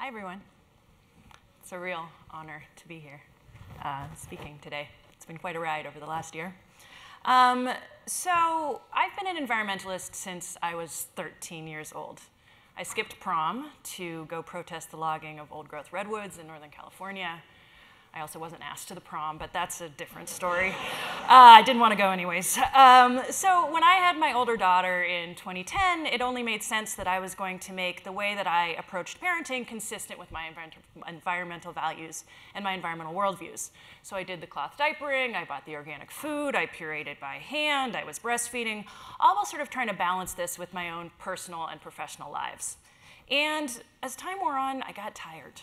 Hi, everyone. It's a real honor to be here speaking today. It's been quite a ride over the last year. So I've been an environmentalist since I was 13 years old. I skipped prom to go protest the logging of old-growth redwoods in Northern California. I also wasn't asked to the prom, but that's a different story. I didn't want to go anyways. So when I had my older daughter in 2010, it only made sense that I was going to make the way that I approached parenting consistent with my environmental values and my environmental worldviews. So I did the cloth diapering, I bought the organic food, I pureed by hand, I was breastfeeding, all while sort of trying to balance this with my own personal and professional lives. And as time wore on, I got tired.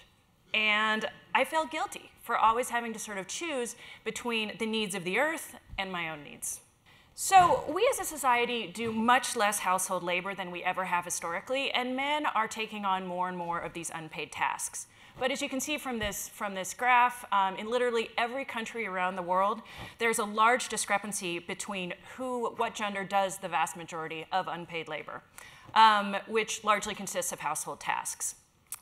And I felt guilty for always having to sort of choose between the needs of the earth and my own needs. So we as a society do much less household labor than we ever have historically, and men are taking on more and more of these unpaid tasks. But as you can see from this graph, in literally every country around the world, there's a large discrepancy between what gender does the vast majority of unpaid labor, which largely consists of household tasks.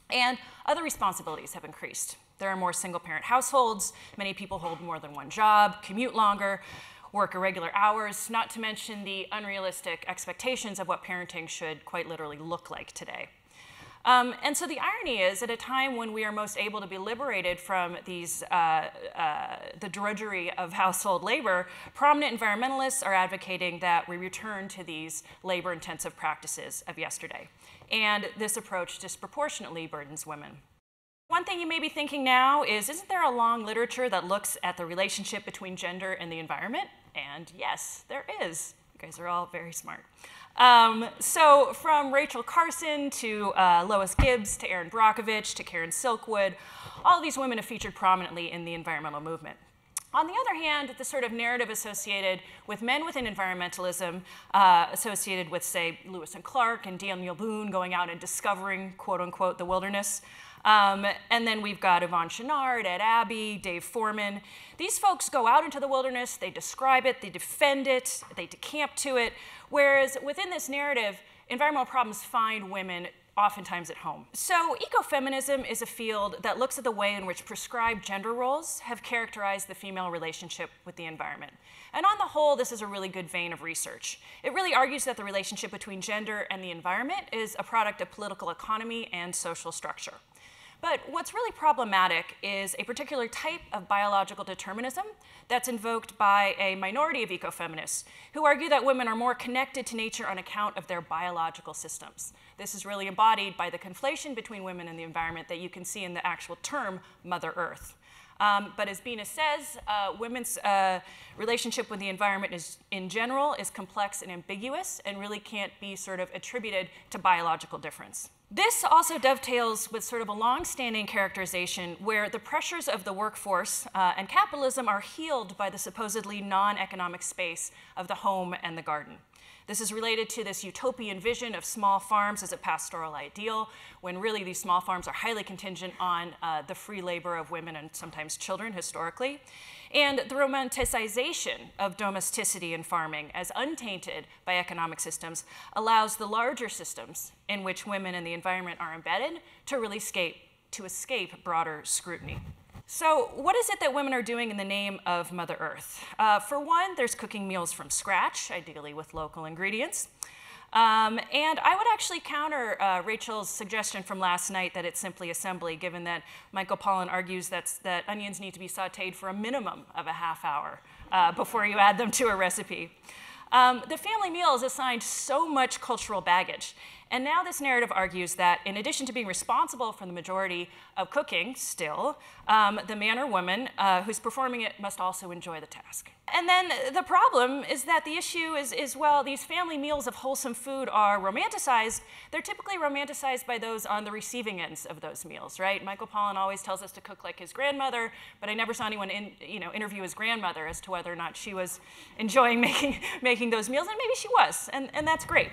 And other responsibilities have increased. There are more single-parent households, many people hold more than one job, commute longer, work irregular hours, not to mention the unrealistic expectations of what parenting should quite literally look like today. And so the irony is, at a time when we are most able to be liberated from the drudgery of household labor, prominent environmentalists are advocating that we return to these labor-intensive practices of yesterday. And this approach disproportionately burdens women. One thing you may be thinking now is, isn't there a long literature that looks at the relationship between gender and the environment? And yes, there is. You guys are all very smart. So from Rachel Carson to Lois Gibbs to Erin Brockovich to Karen Silkwood, all of these women have featured prominently in the environmental movement. On the other hand, the sort of narrative associated with men within environmentalism, associated with, say, Lewis and Clark and Daniel Boone going out and discovering, quote unquote, the wilderness. And then we've got Yvonne Chouinard, Ed Abbey, Dave Foreman. These folks go out into the wilderness, they describe it, they defend it, they decamp to it, whereas within this narrative, environmental problems find women oftentimes at home. So ecofeminism is a field that looks at the way in which prescribed gender roles have characterized the female relationship with the environment. And on the whole, this is a really good vein of research. It really argues that the relationship between gender and the environment is a product of political economy and social structure. But what's really problematic is a particular type of biological determinism that's invoked by a minority of ecofeminists who argue that women are more connected to nature on account of their biological systems. This is really embodied by the conflation between women and the environment that you can see in the actual term Mother Earth. But as Bina says, women's relationship with the environment in general is complex and ambiguous and really can't be sort of attributed to biological difference. This also dovetails with sort of a long-standing characterization where the pressures of the workforce and capitalism are healed by the supposedly non-economic space of the home and the garden. This is related to this utopian vision of small farms as a pastoral ideal, when really these small farms are highly contingent on the free labor of women and sometimes children historically. And the romanticization of domesticity in farming as untainted by economic systems allows the larger systems in which women and the environment are embedded to really escape broader scrutiny. So what is it that women are doing in the name of Mother Earth? For one, there's cooking meals from scratch, ideally with local ingredients. And I would actually counter Rachel's suggestion from last night that it's simply assembly, given that Michael Pollan argues that onions need to be sauteed for a minimum of a half hour before you add them to a recipe. The family meal is assigned so much cultural baggage. And now this narrative argues that in addition to being responsible for the majority of cooking still, the man or woman who's performing it must also enjoy the task. And then the problem is that the issue is, well, these family meals of wholesome food are romanticized. They're typically romanticized by those on the receiving ends of those meals, right? Michael Pollan always tells us to cook like his grandmother, but I never saw anyone interview his grandmother as to whether or not she was enjoying making those meals, and maybe she was, and that's great.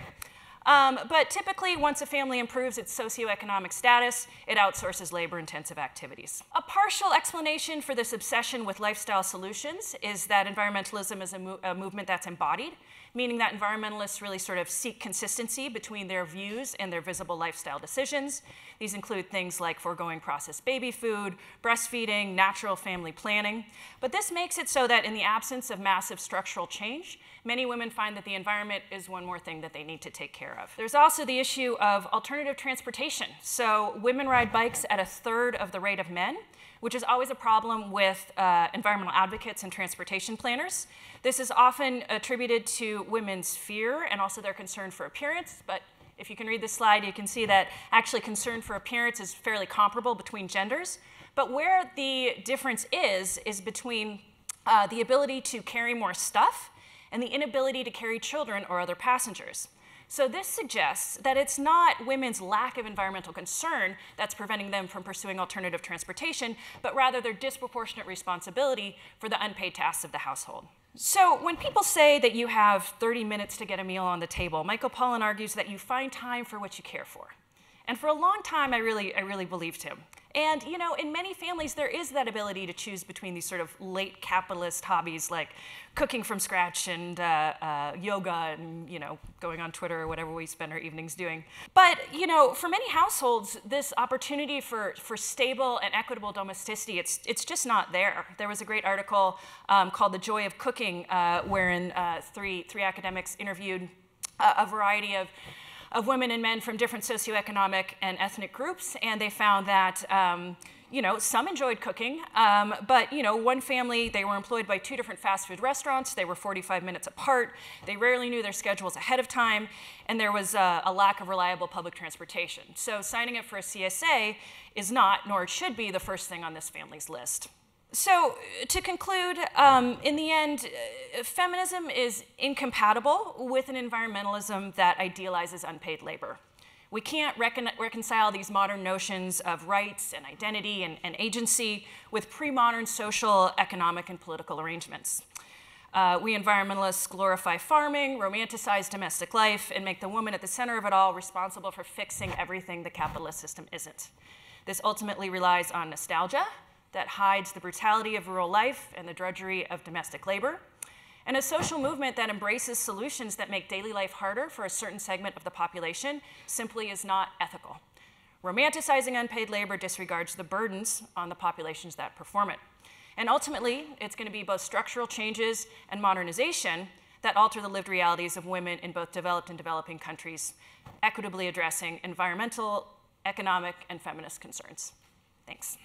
But typically, once a family improves its socioeconomic status, it outsources labor-intensive activities. A partial explanation for this obsession with lifestyle solutions is that environmentalism is a movement that's embodied meaning that environmentalists really sort of seek consistency between their views and their visible lifestyle decisions. These include things like foregoing processed baby food, breastfeeding, natural family planning. But this makes it so that in the absence of massive structural change, many women find that the environment is one more thing that they need to take care of. There's also the issue of alternative transportation. So women ride bikes at 1/3 of the rate of men, which is always a problem with environmental advocates and transportation planners. This is often attributed to women's fear and also their concern for appearance, but if you can read this slide, you can see that actually concern for appearance is fairly comparable between genders. But where the difference is between the ability to carry more stuff and the inability to carry children or other passengers. So this suggests that it's not women's lack of environmental concern that's preventing them from pursuing alternative transportation, but rather their disproportionate responsibility for the unpaid tasks of the household. So when people say that you have 30 minutes to get a meal on the table, Michael Pollan argues that you find time for what you care for. And for a long time, I really believed him. And you know, in many families, there is that ability to choose between these sort of late capitalist hobbies like cooking from scratch and yoga and going on Twitter or whatever we spend our evenings doing. But for many households, this opportunity for stable and equitable domesticity, it's just not there. There was a great article called "The Joy of Cooking," wherein three academics interviewed a variety of women and men from different socioeconomic and ethnic groups, and they found that some enjoyed cooking, but one family, they were employed by 2 different fast food restaurants. They were 45 minutes apart. They rarely knew their schedules ahead of time, and there was a lack of reliable public transportation. So signing up for a CSA is not, nor it should be, the first thing on this family's list. So to conclude, in the end, feminism is incompatible with an environmentalism that idealizes unpaid labor. We can't reconcile these modern notions of rights and identity and agency with pre-modern social, economic, and political arrangements. We environmentalists glorify farming, romanticize domestic life, and make the woman at the center of it all responsible for fixing everything the capitalist system isn't. This ultimately relies on nostalgia that hides the brutality of rural life and the drudgery of domestic labor, and a social movement that embraces solutions that make daily life harder for a certain segment of the population simply is not ethical. Romanticizing unpaid labor disregards the burdens on the populations that perform it. And ultimately, it's going to be both structural changes and modernization that alter the lived realities of women in both developed and developing countries, equitably addressing environmental, economic, and feminist concerns. Thanks.